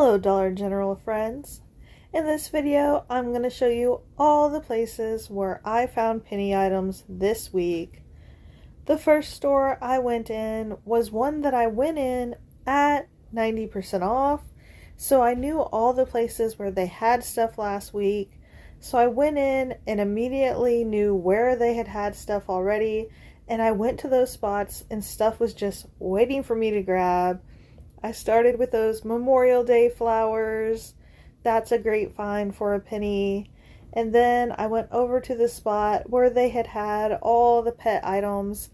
Hello Dollar General friends. In this video, I'm going to show you all the places where I found penny items this week. The first store I went in was one that I went in at 90% off, so I knew all the places where they had stuff last week. So I went in and immediately knew where they had stuff already, and I went to those spots and stuff was just waiting for me to grab. I started with those Memorial Day flowers. That's a great find for a penny. And then I went over to the spot where they had all the pet items.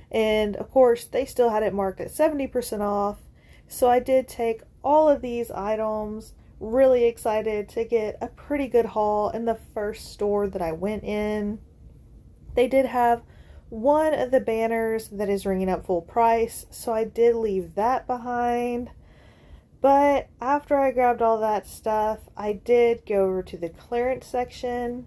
And of course, they still had it marked at 70% off. So I did take all of these items. Really excited to get a pretty good haul in the first store that I went in. They did have one of the banners that is ringing up full price, so I did leave that behind. But after I grabbed all that stuff, I did go over to the clearance section.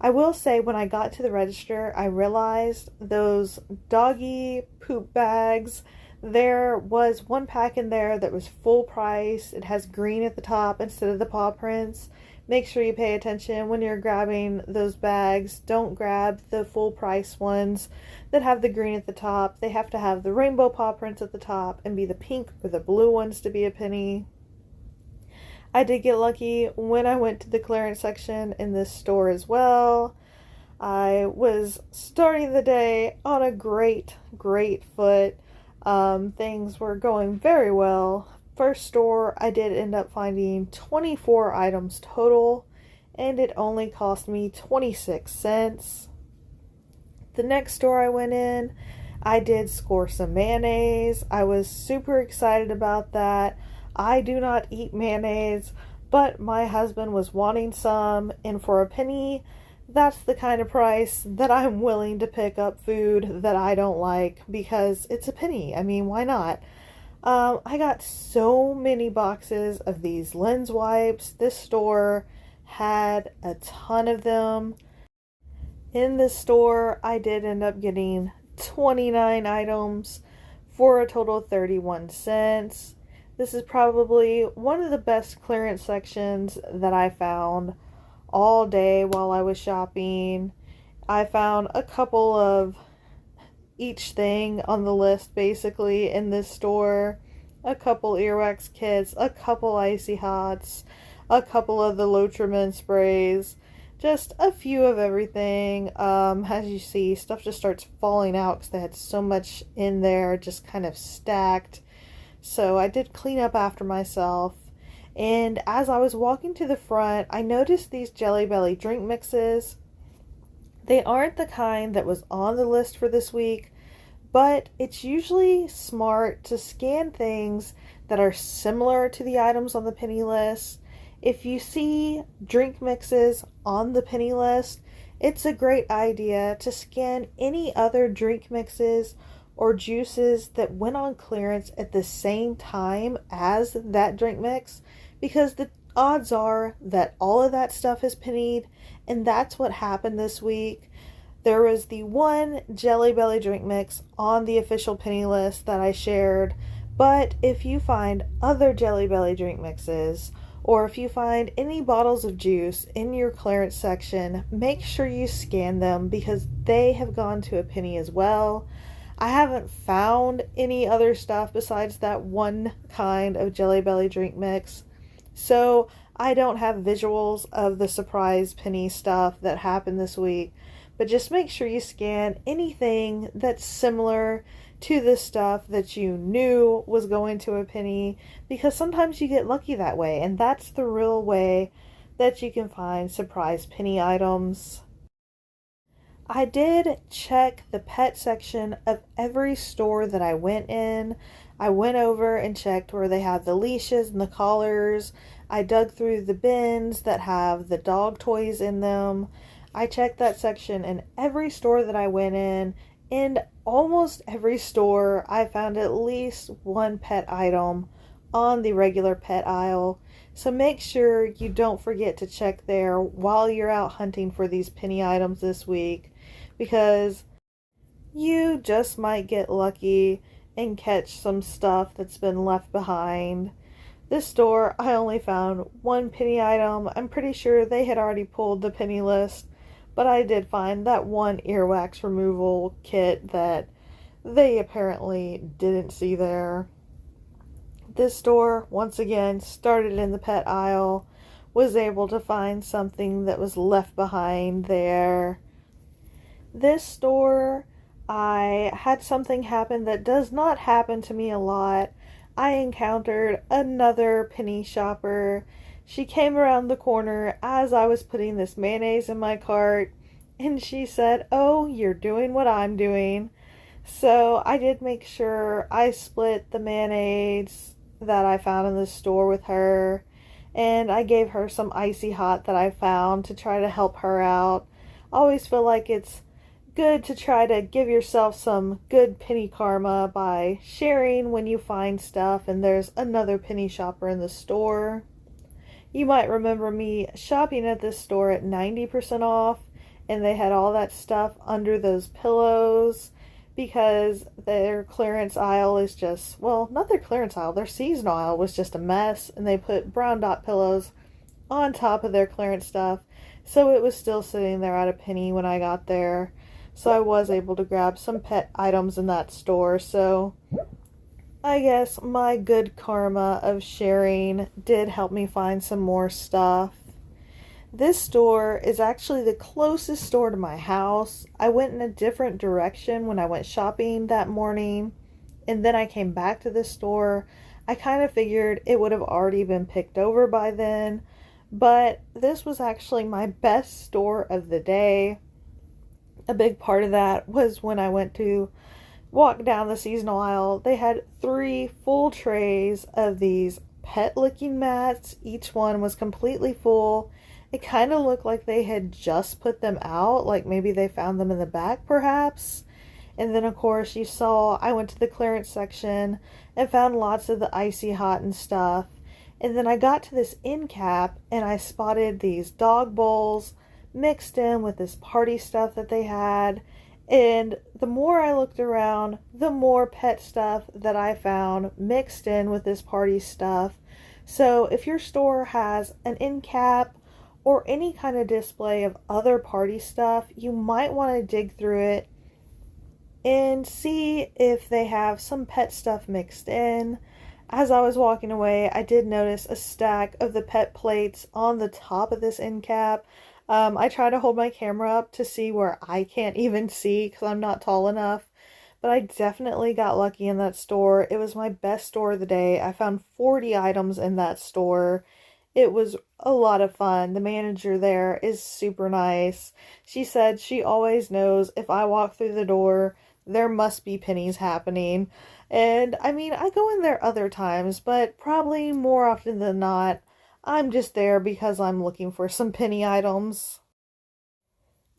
I will say when I got to the register, I realized those doggy poop bags, there was one pack in there that was full price. It has green at the top instead of the paw prints. Make sure you pay attention when you're grabbing those bags. Don't grab the full price ones that have the green at the top. They have to have the rainbow paw prints at the top and be the pink or the blue ones to be a penny. I did get lucky when I went to the clearance section in this store as well. I was starting the day on a great foot. Things were going very well. First store, I did end up finding 24 items total, and it only cost me 26 cents. The next store I went in, I did score some mayonnaise. I was super excited about that. I do not eat mayonnaise, but my husband was wanting some, and for a penny, that's the kind of price that I'm willing to pick up food that I don't like because it's a penny. I mean, why not? I got so many boxes of these lens wipes. This store had a ton of them. In this store, I did end up getting 29 items for a total of 31 cents. This is probably one of the best clearance sections that I found all day while I was shopping. I found a couple of each thing on the list basically in this store. A couple earwax kits, a couple icy hots, a couple of the Lotrimin sprays, just a few of everything. As you see, stuff just starts falling out because they had so much in there just kind of stacked. So I did clean up after myself. And as I was walking to the front, I noticed these Jelly Belly drink mixes. They aren't the kind that was on the list for this week, but it's usually smart to scan things that are similar to the items on the penny list. If you see drink mixes on the penny list, it's a great idea to scan any other drink mixes or juices that went on clearance at the same time as that drink mix, because the odds are that all of that stuff is pennied, and that's what happened this week. There was the one Jelly Belly drink mix on the official penny list that I shared, but if you find other Jelly Belly drink mixes, or if you find any bottles of juice in your clearance section, make sure you scan them because they have gone to a penny as well. I haven't found any other stuff besides that one kind of Jelly Belly drink mix, so I don't have visuals of the surprise penny stuff that happened this week. But just make sure you scan anything that's similar to the stuff that you knew was going to a penny, because sometimes you get lucky that way, and that's the real way that you can find surprise penny items. I did check the pet section of every store that I went in. I went over and checked where they have the leashes and the collars. I dug through the bins that have the dog toys in them. I checked that section in every store that I went in. In almost every store, I found at least one pet item on the regular pet aisle. So make sure you don't forget to check there while you're out hunting for these penny items this week, because you just might get lucky and catch some stuff that's been left behind. This store, I only found one penny item. I'm pretty sure they had already pulled the penny list, but I did find that one earwax removal kit that they apparently didn't see there. This store, once again, started in the pet aisle, was able to find something that was left behind there. This store, I had something happen that does not happen to me a lot. I encountered another penny shopper. She came around the corner as I was putting this mayonnaise in my cart, and she said, "Oh, you're doing what I'm doing." So I did make sure I split the mayonnaise that I found in the store with her, and I gave her some icy hot that I found to try to help her out. I always feel like it's good to try to give yourself some good penny karma by sharing when you find stuff and there's another penny shopper in the store. You might remember me shopping at this store at 90% off, and they had all that stuff under those pillows because their clearance aisle is just, well, not their clearance aisle, their seasonal aisle was just a mess, and they put brown dot pillows on top of their clearance stuff, so it was still sitting there at a penny when I got there. So I was able to grab some pet items in that store. So I guess my good karma of sharing did help me find some more stuff. This store is actually the closest store to my house. I went in a different direction when I went shopping that morning, and then I came back to this store. I kind of figured it would have already been picked over by then, but this was actually my best store of the day. A big part of that was when I went to walk down the seasonal aisle. They had 3 full trays of these pet licking mats. Each one was completely full. It kind of looked like they had just put them out, like maybe they found them in the back perhaps. And then of course you saw I went to the clearance section and found lots of the icy hot and stuff. And then I got to this end cap and I spotted these dog bowls mixed in with this party stuff that they had. And the more I looked around, the more pet stuff that I found mixed in with this party stuff. So if your store has an end cap or any kind of display of other party stuff, you might want to dig through it and see if they have some pet stuff mixed in. As I was walking away, I did notice a stack of the pet plates on the top of this end cap. I try to hold my camera up to see where I can't even see because I'm not tall enough. But I definitely got lucky in that store. It was my best store of the day. I found 40 items in that store. It was a lot of fun. The manager there is super nice. She said she always knows if I walk through the door, there must be pennies happening. And I mean, I go in there other times, but probably more often than not, I'm just there because I'm looking for some penny items.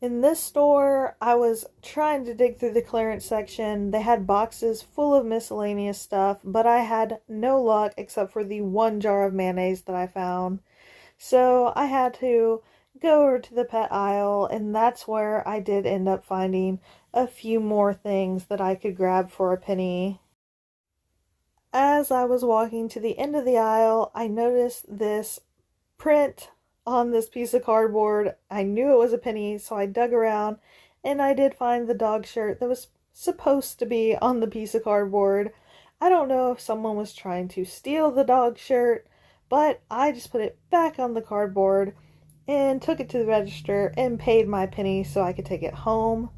In this store, I was trying to dig through the clearance section. They had boxes full of miscellaneous stuff, but I had no luck except for the one jar of mayonnaise that I found. So I had to go over to the pet aisle, and that's where I did end up finding a few more things that I could grab for a penny. As I was walking to the end of the aisle, I noticed this print on this piece of cardboard. I knew it was a penny, so I dug around and I did find the dog shirt that was supposed to be on the piece of cardboard. I don't know if someone was trying to steal the dog shirt, but I just put it back on the cardboard and took it to the register and paid my penny so I could take it home.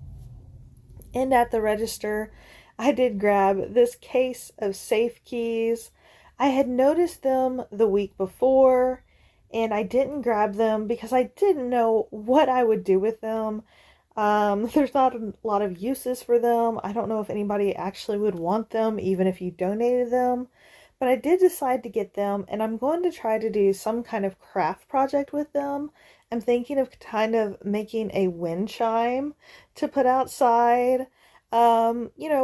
And at the register, I did grab this case of safe keys. I had noticed them the week before, and I didn't grab them because I didn't know what I would do with them. There's not a lot of uses for them. I don't know if anybody actually would want them, even if you donated them. But I did decide to get them, and I'm going to try to do some kind of craft project with them. I'm thinking of kind of making a wind chime to put outside.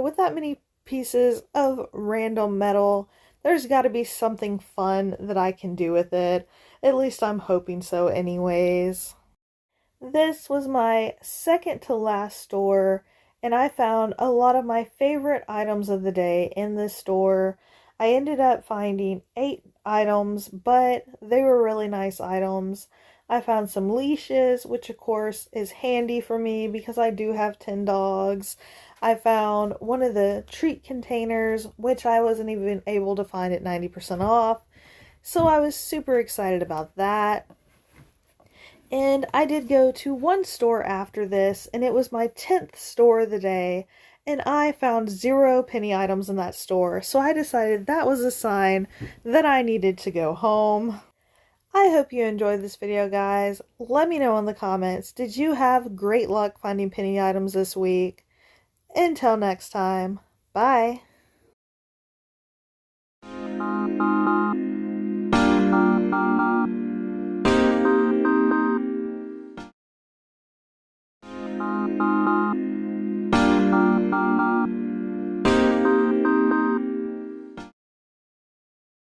With that many pieces of random metal, there's got to be something fun that I can do with it. At least I'm hoping so anyways. This was my second to last store, and I found a lot of my favorite items of the day in this store. I ended up finding 8 items, but they were really nice items. I found some leashes, which of course is handy for me because I do have 10 dogs. I found one of the treat containers, which I wasn't even able to find at 90% off. So I was super excited about that. And I did go to one store after this, and it was my 10th store of the day, and I found 0 penny items in that store. So I decided that was a sign that I needed to go home. I hope you enjoyed this video, guys. Let me know in the comments, did you have great luck finding penny items this week? Until next time, bye!